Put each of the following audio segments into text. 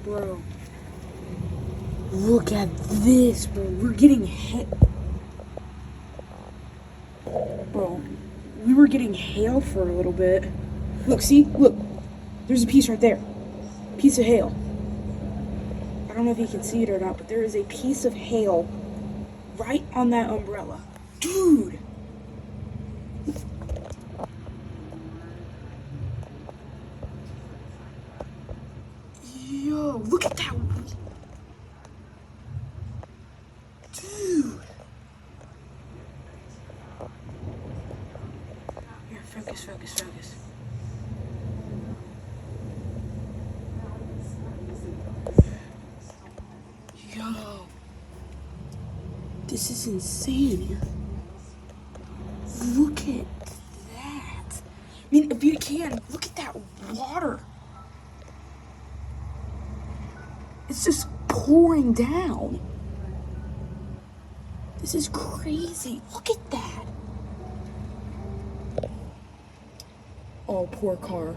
Bro. Look at this, bro. We're getting hit. Bro, we were getting hail for a little bit. Look, see? Look. There's a piece right there. Piece of hail. I don't know if you can see it or not, but there is a piece of hail right on that umbrella. Dude! Yo, look at that. Dude! Here, focus. Yo. This is insane. Look at that. I mean, if you can, look at that water. It's just pouring down. This is crazy. Look at that. Oh, poor car.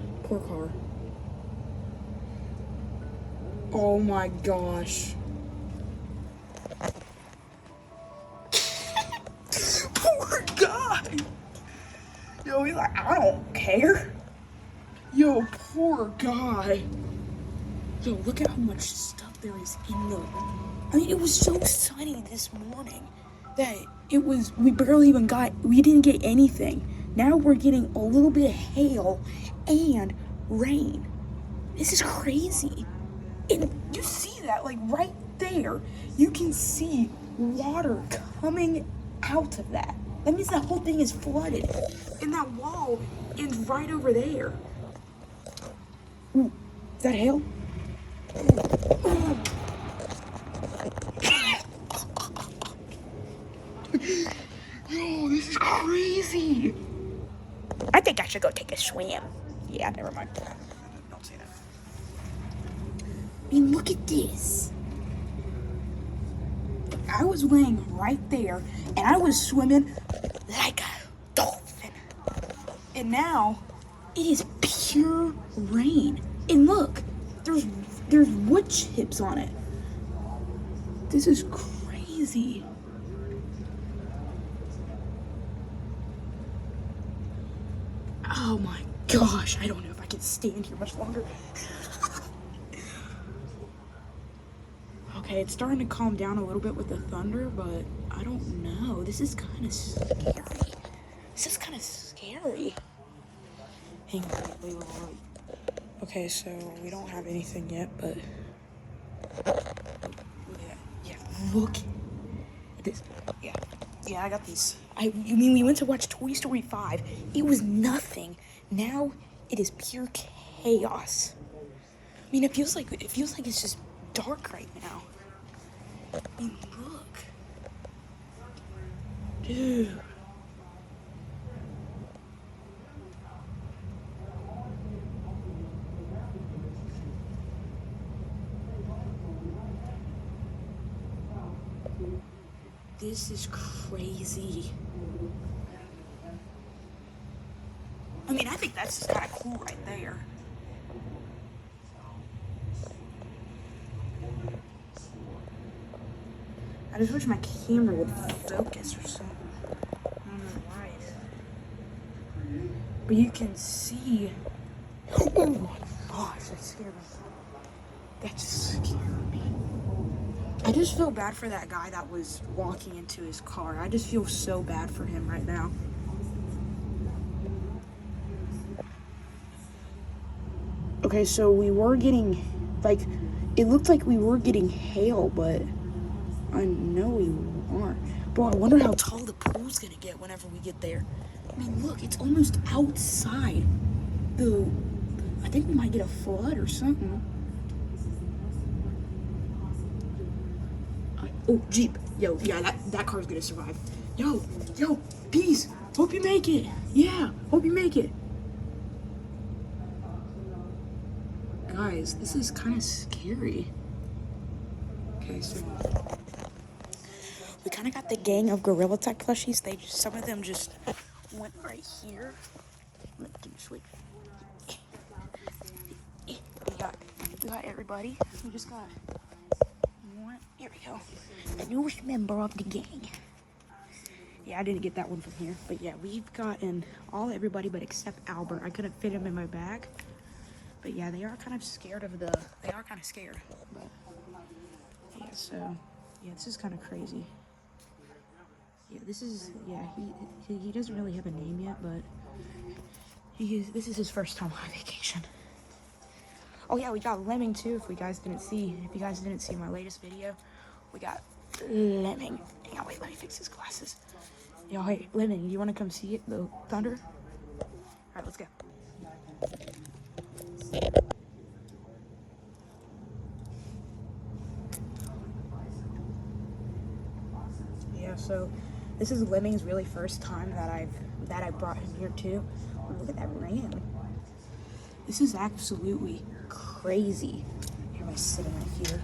Oh my gosh. Poor guy. Yo, he's like, I don't care. Yo, poor guy. Yo, look at how much stuff there is in the... I mean, it was so sunny this morning that we didn't get anything. Now we're getting a little bit of hail and rain. This is crazy. And you see that, like, right there. You can see water coming out of that. That means that whole thing is flooded. And that wall is right over there. Ooh, is that hail? Yo, this is crazy. I think I should go take a swim. Yeah, never mind. Don't say that. I mean, look at this. I was laying right there, and I was swimming like a dolphin. And now, it is pure rain. And look, there's wood chips on it. This is crazy. Oh my gosh, I don't know if I can stand here much longer. Okay, it's starting to calm down a little bit with the thunder, but I don't know. This is kind of scary. Hang on, wait. Okay, so we don't have anything yet, but yeah, look at this. Yeah, I got these. You mean we went to watch Toy Story 5? It was nothing. Now it is pure chaos. I mean, it feels like it's just dark right now. I mean, look, dude. This is crazy. I mean, I think that's just kind of cool right there. I just wish my camera would focus or something. I don't know why it is. But you can see. Oh my gosh, that scared me. That just scared me. I just feel bad for that guy that was walking into his car. I just feel so bad for him right now. Okay, so we were getting, like, it looked like we were getting hail, but I know we aren't. Bro, I wonder how tall the pool's gonna get whenever we get there. I mean, look, it's almost outside. I think we might get a flood or something. Oh, Jeep. Yo, yeah, that car's gonna survive. Yo, peace. Hope you make it. Yeah, hope you make it. Guys, this is kind of scary. Okay, so we kind of got the gang of Gorilla Tech plushies. Some of them just went right here. Let me switch. We got We got everybody. We just got one. Here we go. The newest member of the gang. Yeah, I didn't get that one from here. But yeah, we've gotten everybody but except Albert. I couldn't fit him in my bag. But yeah, they are kind of scared of the... They are kind of scared. But yeah, so... Yeah, this is kind of crazy. Yeah, this is... Yeah, he doesn't really have a name yet, but... This is his first time on vacation. Oh yeah, we got Lemming too, if you guys didn't see my latest video. We got Lemming. Hang on, wait, let me fix his glasses. Yo, hey, Lemming, you wanna come see it, the thunder? Alright, let's go. Yeah, so this is Lemming's really first time that I brought him here too. Oh, look at that ram. This is absolutely crazy. Here, am I sitting right here?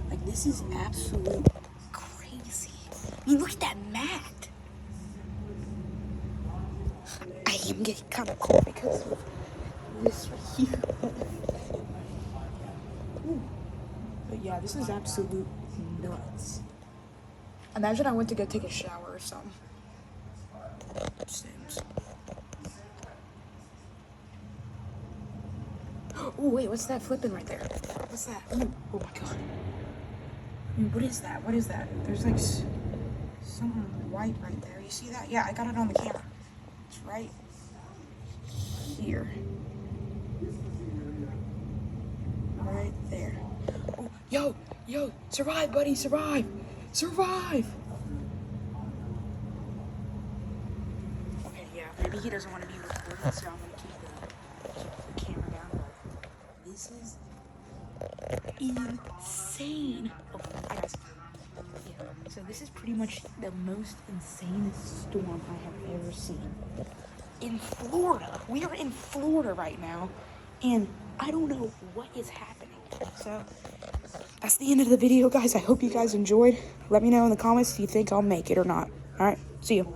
Like, this is absolute crazy. I mean, look at that mat. I am getting kind of cold because of this right here. But yeah, this is absolute nuts. Imagine I went to go take a shower or something. Sims. Oh wait, what's that flipping right there? What's that? Ooh, oh my god. I mean, what is that? What is that? There's like something white right there. You see that? Yeah, I got it on the camera. It's right here. Right there. Oh, yo, survive, buddy, survive! Survive! Okay, yeah, maybe he doesn't want to be recorded, so I'm gonna keep the camera down. This is insane. Oh, hi guys. Yeah, so this is pretty much the most insane storm I have ever seen. In Florida. We are in Florida right now, and I don't know what is happening. So, that's the end of the video, guys. I hope you guys enjoyed. Let me know in the comments if you think I'll make it or not. Alright, see you.